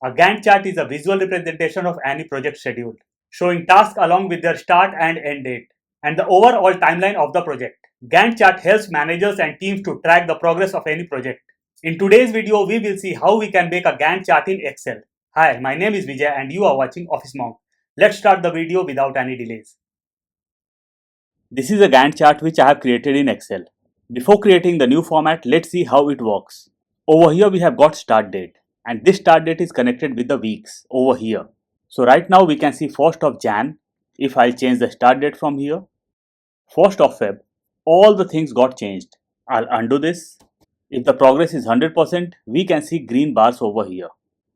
A Gantt chart is a visual representation of any project schedule, showing tasks along with their start and end date, and the overall timeline of the project. Gantt chart helps managers and teams to track the progress of any project. In today's video, we will see how we can make a Gantt chart in Excel. Hi, my name is Vijay and you are watching Office Monk. Let's start the video without any delays. This is a Gantt chart which I have created in Excel. Before creating the new format, let's see how it works. Over here we have got start date, and this start date is connected with the weeks over here. So right now we can see 1st of Jan. If I'll change the start date from here, 1st of Feb, all the things got changed. I'll undo this. If the progress is 100%, we can see green bars over here.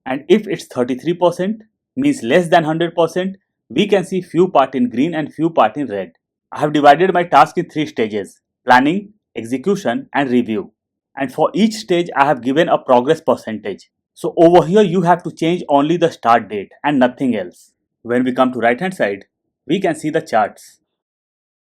And if it's 33%, means less than 100%, we can see few part in green and few part in red. I have divided my task in 3 stages: planning, execution and review. And for each stage I have given a progress percentage. So over here you have to change only the start date and nothing else. When we come to right hand side, we can see the charts.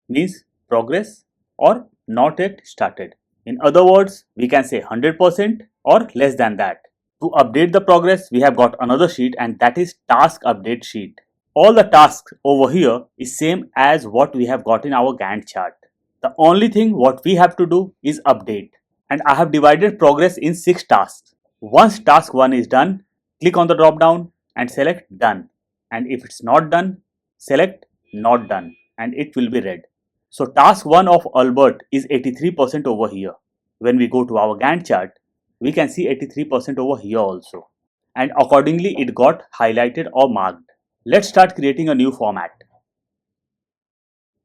Means progress or not yet started. In other words, we can say 100% or less than that. To update the progress, we have got another sheet, and that is task update sheet. All the tasks over here is same as what we have got in our Gantt chart. The only thing what we have to do is update. And I have divided progress in 6 tasks. Once task 1 is done, click on the drop down and select done. And if it's not done, select not done and it will be red. So task 1 of Albert is 83% over here. When we go to our Gantt chart, we can see 83% over here also. And accordingly it got highlighted or marked. Let's start creating a new format.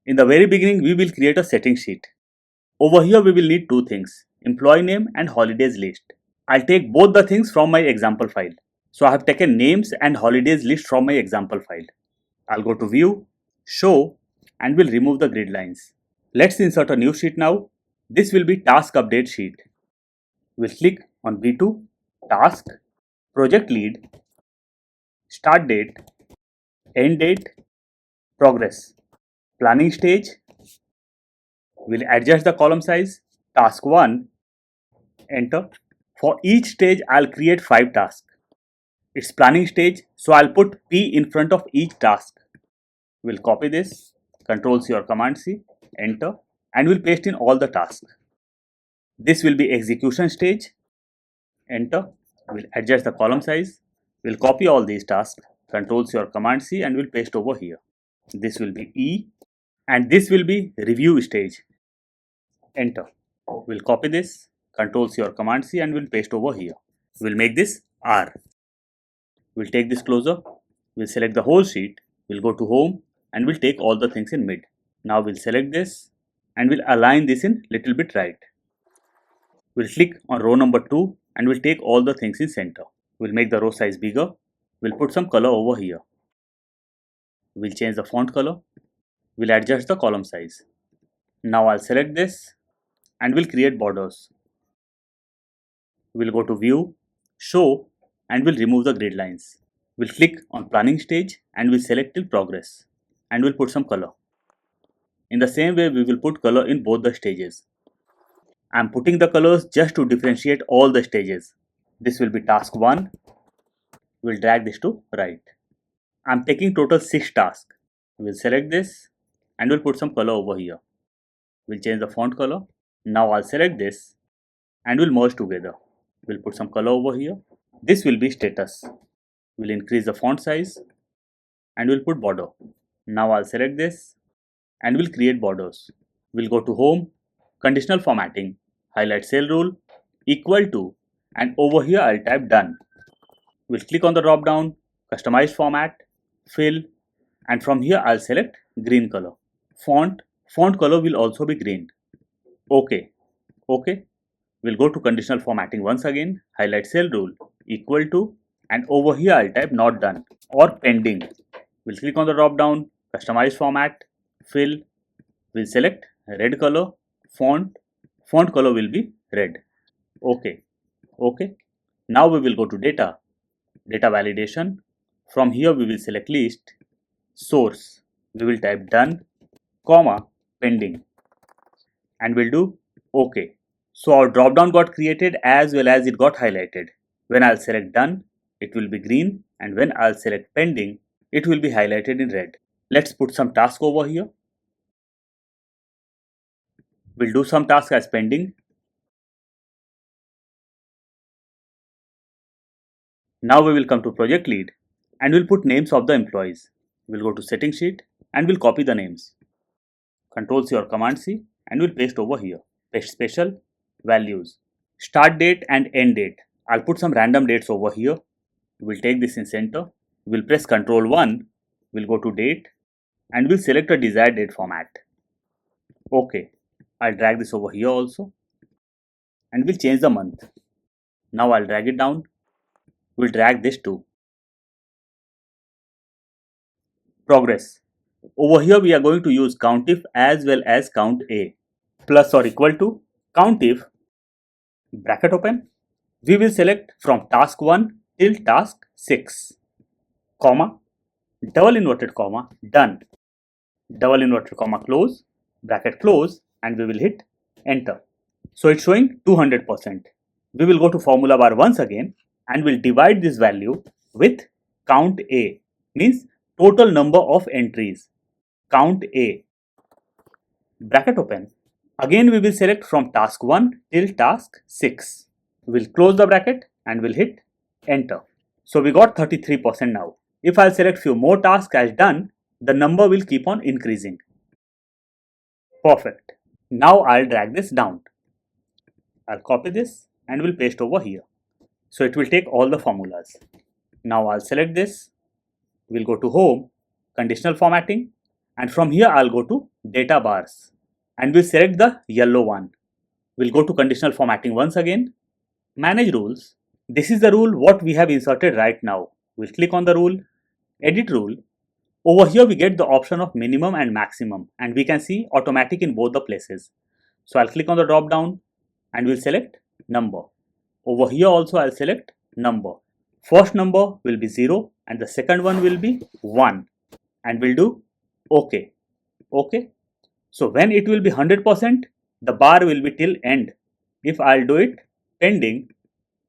In the very beginning, we will create a setting sheet. Over here we will need 2 things: employee name and holidays list. I'll take both the things from my example file. So I have taken names and holidays list from my example file. I'll go to view, show and will remove the grid lines. Let's insert a new sheet now. This will be task update sheet. We'll click on B2, task, project lead, start date, end date, progress, planning stage. We'll adjust the column size, task 1, enter. For each stage, I'll create 5 tasks. It's planning stage, so I'll put P in front of each task. We'll copy this, Ctrl+C or Command+C, enter, and we'll paste in all the tasks. This will be execution stage, enter. We'll adjust the column size. We'll copy all these tasks, Ctrl+C or Command+C, and we'll paste over here. This will be E, and this will be review stage, enter. We'll copy this, Ctrl+C or Command+C, and we'll paste over here. We'll make this R. We'll take this closer. We'll select the whole sheet. We'll go to home and we'll take all the things in mid. Now we'll select this and we'll align this in little bit right. We'll click on row number 2 and we'll take all the things in center. We'll make the row size bigger. We'll put some color over here. We'll change the font color. We'll adjust the column size. Now I'll select this and we'll create borders. We'll go to view, show and we'll remove the grid lines. We'll click on planning stage and we'll select till progress and we'll put some color. In the same way, we will put color in both the stages. I'm putting the colors just to differentiate all the stages. This will be task 1. We'll drag this to right. I'm taking total 6 tasks. We'll select this and we'll put some color over here. We'll change the font color. Now I'll select this and we'll merge together. We'll put some color over here. This will be status. We'll increase the font size and we'll put border. Now I'll select this and we'll create borders. We'll go to home, conditional formatting, highlight cell rule, equal to, and over here I'll type done. We'll click on the drop down, customize format, fill, and from here I'll select green color. Font color will also be green. OK. We'll go to conditional formatting once again, highlight cell rule, equal to, and over here I'll type not done or pending. We'll click on the drop down, customize format, fill, we'll select red color, font color will be red. OK. Now we will go to data validation. From here we will select list, source, we will type done, comma, pending, and we'll do OK. So our drop down got created as well as it got highlighted. When I'll select done, it will be green, and when I'll select pending, it will be highlighted in red. Let's put some task over here. We'll do some task as pending. Now we will come to project lead and we'll put names of the employees. We'll go to setting sheet and we'll copy the names. Control C or Command C and we'll paste over here. Paste special, values, start date and end date. I'll put some random dates over here. We'll take this in center. We'll press Ctrl 1. We'll go to date and we'll select a desired date format. Okay. I'll drag this over here also and we'll change the month. Now I'll drag it down. We'll drag this too. Progress. Over here we are going to use COUNTIF as well as COUNT_A. Plus or equal to COUNTIF, bracket open. We will select from task 1 till task 6, comma, double inverted comma, done, double inverted comma, close, bracket close, and we will hit enter. So it's showing 200%. We will go to formula bar once again and we'll divide this value with COUNT_A, means total number of entries. COUNT_A, bracket open. Again we will select from task 1 till task 6. We'll close the bracket and we'll hit enter. So we got 33% now. If I'll select few more tasks as done, the number will keep on increasing. Perfect. Now I'll drag this down. I'll copy this and we'll paste over here. So it will take all the formulas. Now I'll select this. We'll go to home, conditional formatting, and from here I'll go to data bars and we'll select the yellow one. We'll go to conditional formatting once again, manage rules. This is the rule what we have inserted right now. We'll click on the rule, edit rule. Over here we get the option of minimum and maximum and we can see automatic in both the places. So I'll click on the drop down and we'll select number. Over here also I'll select number. First number will be 0 and the second one will be 1 and we'll do OK. OK. So when it will be 100%, the bar will be till end. If I'll do it pending,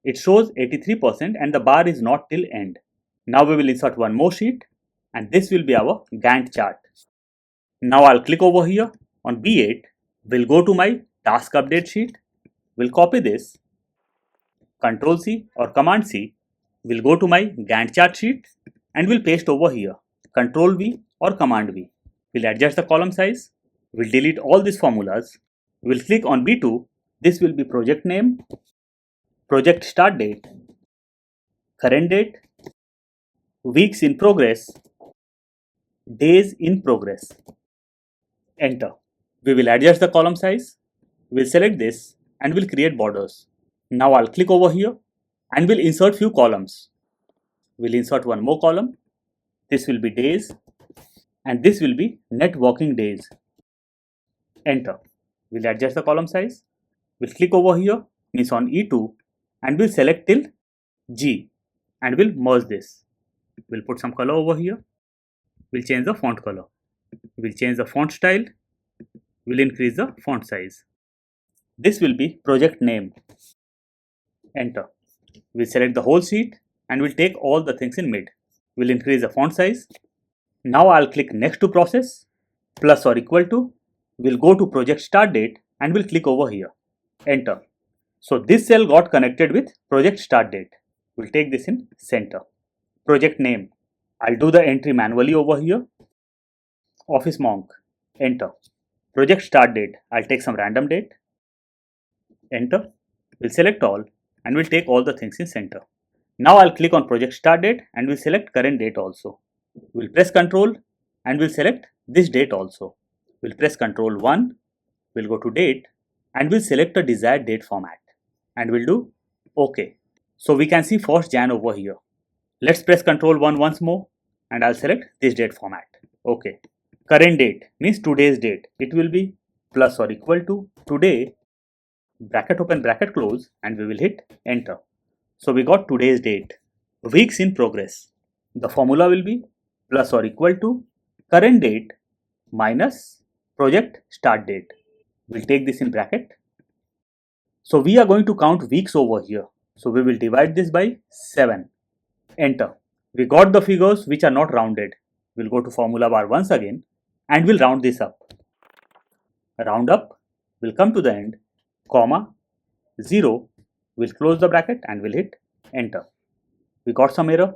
it shows 83% and the bar is not till end. Now we will insert one more sheet and this will be our Gantt chart. Now I'll click over here on B8. We'll go to my task update sheet. We'll copy this. Control C or Command C. We'll go to my Gantt chart sheet and we'll paste over here. Control V or Command V. We'll adjust the column size. We'll delete all these formulas. We'll click on B2. This will be project name, project start date, current date, weeks in progress, days in progress. Enter. We will adjust the column size. We'll select this and we'll create borders. Now I'll click over here and we'll insert few columns. We'll insert one more column. This will be days and this will be net working days. Enter. We'll adjust the column size. We'll click over here, means on E2, and we'll select till G and we'll merge this. We'll put some color over here. We'll change the font color. We'll change the font style. We'll increase the font size. This will be project name. Enter. We'll select the whole sheet and we'll take all the things in mid. We'll increase the font size. Now I'll click next to process, plus or equal to. We'll go to project start date and we'll click over here. Enter. So this cell got connected with project start date. We'll take this in center. Project name. I'll do the entry manually over here. Office Monk. Enter. Project start date. I'll take some random date. Enter. We'll select all and we'll take all the things in center. Now I'll click on project start date and we'll select current date also. We'll press Ctrl and we'll select this date also. We'll press Ctrl 1. We'll go to date and we'll select a desired date format and we'll do OK. So we can see 1st Jan over here. Let's press Ctrl 1 once more and I'll select this date format. OK. Current date means today's date. It will be plus or equal to today, bracket open, bracket close, and we will hit enter. So we got today's date. Weeks in progress. The formula will be plus or equal to current date minus project start date. We'll take this in bracket. So we are going to count weeks over here. So we will divide this by 7. enter. We got the figures which are not rounded. We'll go to formula bar once again and we'll round this up. Round up, we'll come to the end, comma, 0, we'll close the bracket and we'll hit enter. We got some error.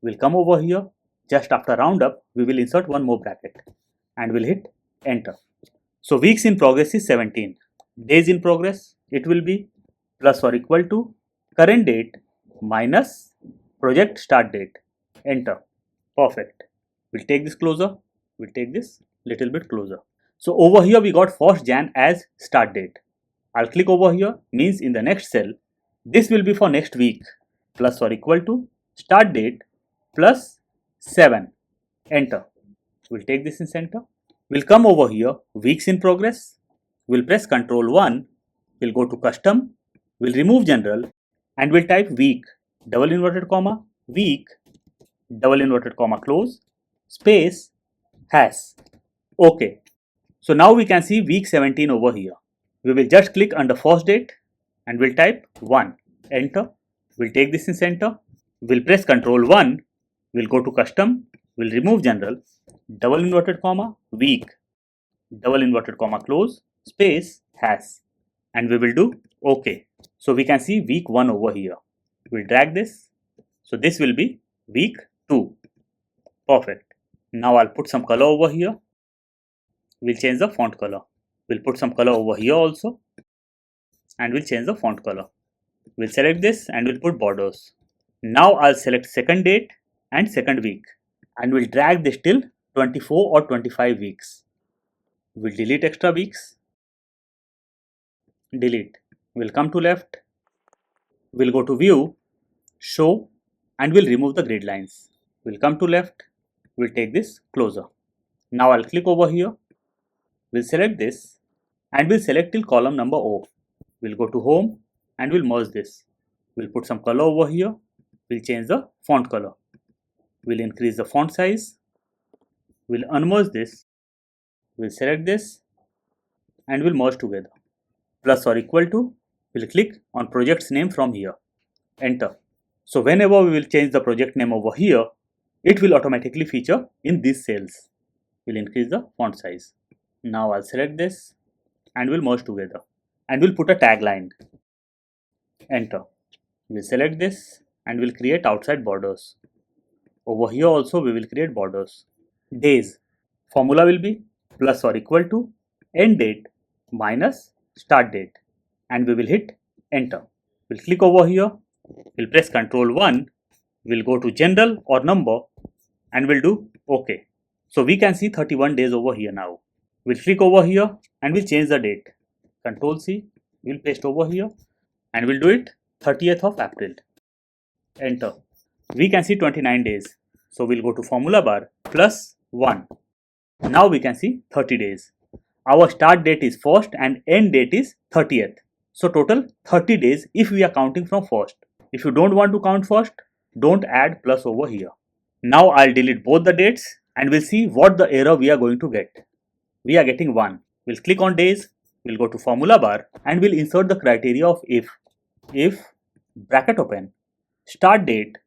We'll come over here. Just after round up, we will insert one more bracket and we'll hit enter. So weeks in progress is 17. Days in progress, it will be plus or equal to current date minus project start date. Enter. Perfect. We'll take this closer. We'll take this little bit closer. So over here we got 1st Jan as start date. I'll click over here, means in the next cell, this will be for next week, plus or equal to start date plus 7. Enter. We'll take this in center. We'll come over here, weeks in progress. We'll press Ctrl 1. We'll go to custom. We'll remove general and we'll type week, double inverted comma, week, double inverted comma, close, space, has. Okay. So now we can see week 17 over here. We will just click under first date and we'll type 1. Enter. We'll take this in center. We'll press Ctrl 1. We'll go to custom. We'll remove general, double inverted comma, week, double inverted comma, close, space, has. And we will do OK. So we can see week 1 over here. We'll drag this. So this will be week 2. Perfect. Now I'll put some color over here. We'll change the font color. We'll put some color over here also and we'll change the font color. We'll select this and we'll put borders. Now I'll select second date and second week and we'll drag this till 24 or 25 weeks. We'll delete extra weeks. Delete. We'll come to left. We'll go to view, show, and we'll remove the grid lines. We'll come to left. We'll take this closer. Now I'll click over here. We'll select this and we'll select till column number O. We'll go to home and we'll merge this. We'll put some color over here. We'll change the font color. We'll increase the font size. We'll unmerge this. We'll select this and we'll merge together. Plus or equal to, we'll click on project's name from here. Enter. So whenever we will change the project name over here, it will automatically feature in these cells. We'll increase the font size. Now I'll select this and we'll merge together and we'll put a tagline. Enter. We'll select this and we'll create outside borders. Over here also we will create borders. Days. Formula will be plus or equal to end date minus start date and we will hit enter. We'll click over here. We'll press Ctrl 1. We'll go to general or number and we'll do OK. So we can see 31 days over here now. We'll click over here and we'll change the date. Ctrl C, we'll paste over here and we'll do it 30th of April. Enter. We can see 29 days. So we'll go to formula bar plus 1. Now we can see 30 days. Our start date is 1st and end date is 30th. So total 30 days if we are counting from 1st. If you don't want to count 1st, don't add plus over here. Now I'll delete both the dates and we'll see what the error we are going to get. We are getting 1. We'll click on days, we'll go to formula bar and we'll insert the criteria of if. If bracket open, start date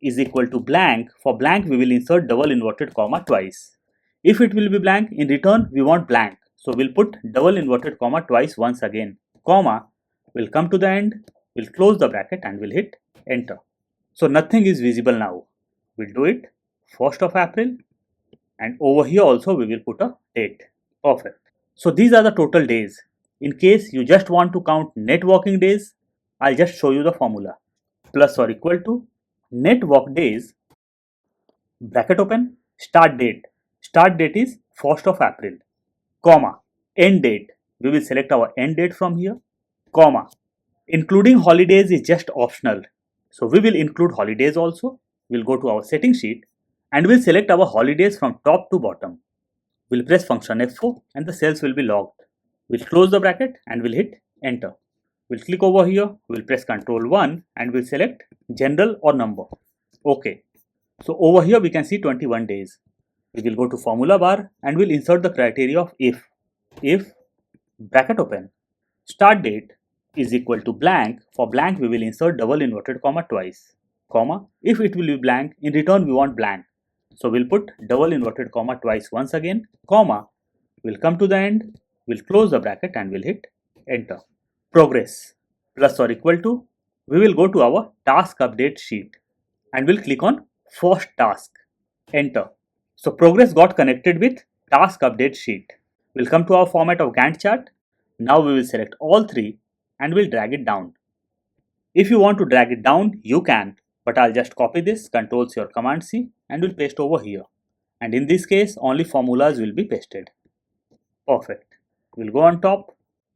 is equal to blank. For blank we will insert double inverted comma twice. If it will be blank, in return we want blank. So we'll put double inverted comma twice once again. Comma, we'll come to the end, we'll close the bracket and we'll hit enter. So nothing is visible now. We'll do it 1st of April and over here also we will put a date. Perfect. So these are the total days. In case you just want to count net working days, I'll just show you the formula. Plus or equal to net work days, bracket open, start date. Start date is 1st of April, comma, end date. We will select our end date from here, comma. Including holidays is just optional. So we will include holidays also. We'll go to our setting sheet and we'll select our holidays from top to bottom. We'll press function F4 and the cells will be locked. We'll close the bracket and we'll hit enter. We'll click over here, we'll press Ctrl 1 and we'll select general or number. OK. So over here we can see 21 days. We will go to formula bar and we'll insert the criteria of if. If bracket open, start date is equal to blank. For blank we will insert double inverted comma twice. comma. If it will be blank, in return we want blank. So we'll put double inverted comma twice once again, comma. We'll come to the end, we'll close the bracket and we'll hit enter. Progress plus or equal to, we will go to our task update sheet and we'll click on first task, enter. So progress got connected with task update sheet. We'll come to our format of Gantt chart. Now we will select all three and we'll drag it down. If you want to drag it down, you can, but I'll just copy this, Ctrl+C or Command+C and we'll paste over here. And in this case, only formulas will be pasted. Perfect. We'll go on top.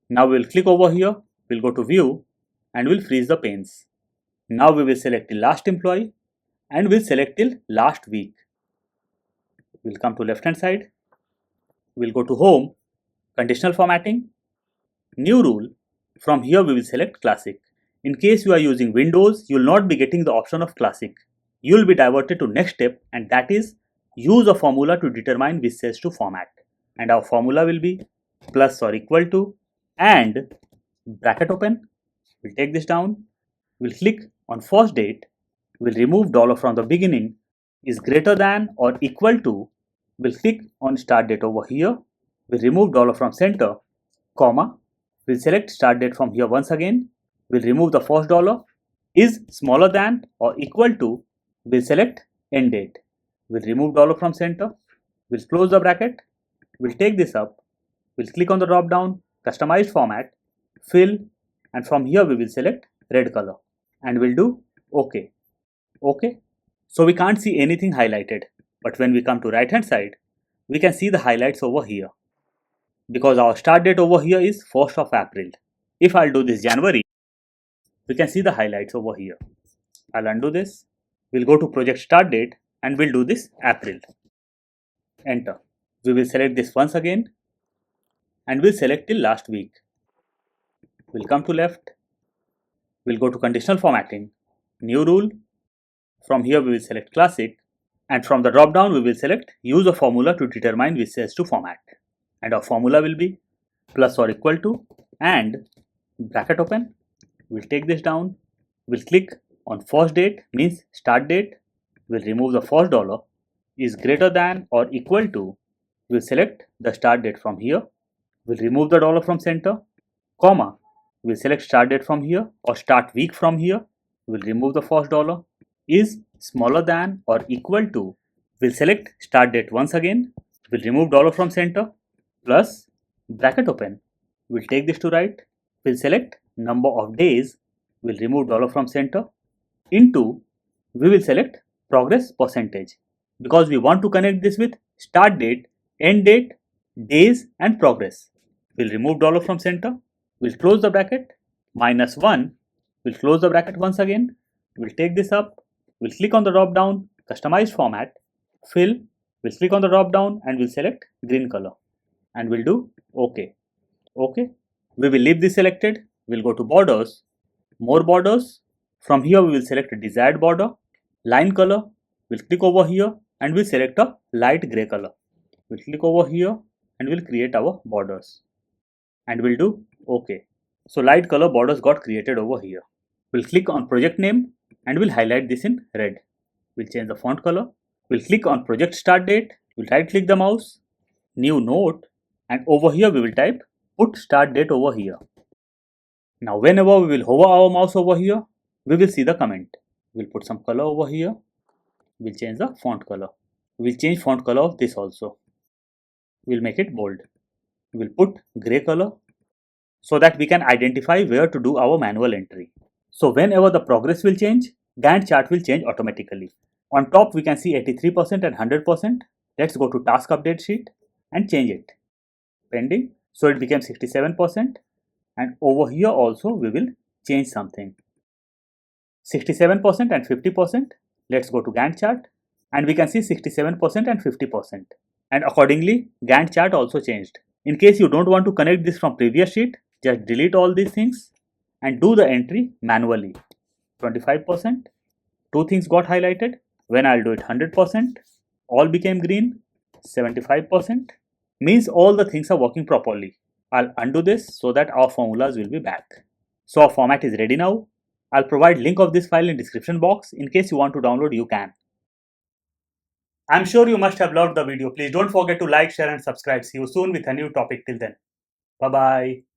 Now we'll click over here, we'll go to view and we'll freeze the panes. Now we will select the last employee and we'll select till last week. We'll come to left hand side. We'll go to home, conditional formatting, new rule. From here we will select classic. In case you are using Windows, you will not be getting the option of classic. You will be diverted to next step, and that is use a formula to determine which cells to format. And our formula will be plus or equal to and bracket open. We'll take this down. We'll click on first date. We'll remove dollar from the beginning is greater than or equal to. We'll click on start date over here. We'll remove dollar from center, comma. We'll select start date from here once again. We'll remove the first dollar is smaller than or equal to. We'll select end date. We'll remove dollar from center. We'll close the bracket. We'll take this up. We'll click on the drop down, customized format, fill, and from here we will select red color and we'll do OK. OK. So we can't see anything highlighted, but when we come to right hand side, we can see the highlights over here. Because our start date over here is 1st of April. If I'll do this January, we can see the highlights over here. I'll undo this. We'll go to project start date and we'll do this April. Enter. We will select this once again and we'll select till last week. We'll come to left. We'll go to conditional formatting, new rule. From here we will select classic and from the drop down we will select use a formula to determine which cells to format. And our formula will be plus or equal to and bracket open. We'll take this down. We'll click on first date, means start date. We'll remove the first dollar is greater than or equal to. We'll select the start date from here. We'll remove the dollar from center, comma. We'll select start date from here or start week from here. We'll remove the first dollar is smaller than or equal to. We'll select start date once again. We'll remove dollar from center plus bracket open. We'll take this to right. We'll select number of days. We'll remove dollar from center into. We will select progress percentage because we want to connect this with start date, end date, days and progress. We'll remove dollar from center. We'll close the bracket. -1. We'll close the bracket once again. We'll take this up. We'll click on the drop down, customized format, fill. We'll click on the drop down and we'll select green color and we'll do OK. OK. We will leave this selected. We'll go to borders, more borders. From here we will select a desired border, line color. We'll click over here and we'll select a light gray color. We'll click over here and we'll create our borders and we'll do OK. So light color borders got created over here. We'll click on project name and we'll highlight this in red. We'll change the font color. We'll click on project start date. We'll right click the mouse, new note, and over here we will type put start date over here. Now whenever we will hover our mouse over here, we will see the comment. We'll put some color over here. We'll change the font color. We'll change font color of this also. We'll make it bold. We'll put gray color so that we can identify where to do our manual entry. So whenever the progress will change, Gantt chart will change automatically. On top we can see 83% and 100%. Let's go to task update sheet and change it. Pending. So it became 67%. And over here also we will change something. 67% and 50%. Let's go to Gantt chart and we can see 67% and 50%. And accordingly Gantt chart also changed. In case you don't want to connect this from previous sheet, just delete all these things and do the entry manually. 25%. Two things got highlighted. When I'll do it 100%, all became green. 75% means all the things are working properly. I'll undo this so that our formulas will be back. So our format is ready now. I'll provide link of this file in description box. In case you want to download, you can. I'm sure you must have loved the video. Please don't forget to like, share and subscribe. See you soon with a new topic. Till then, bye bye.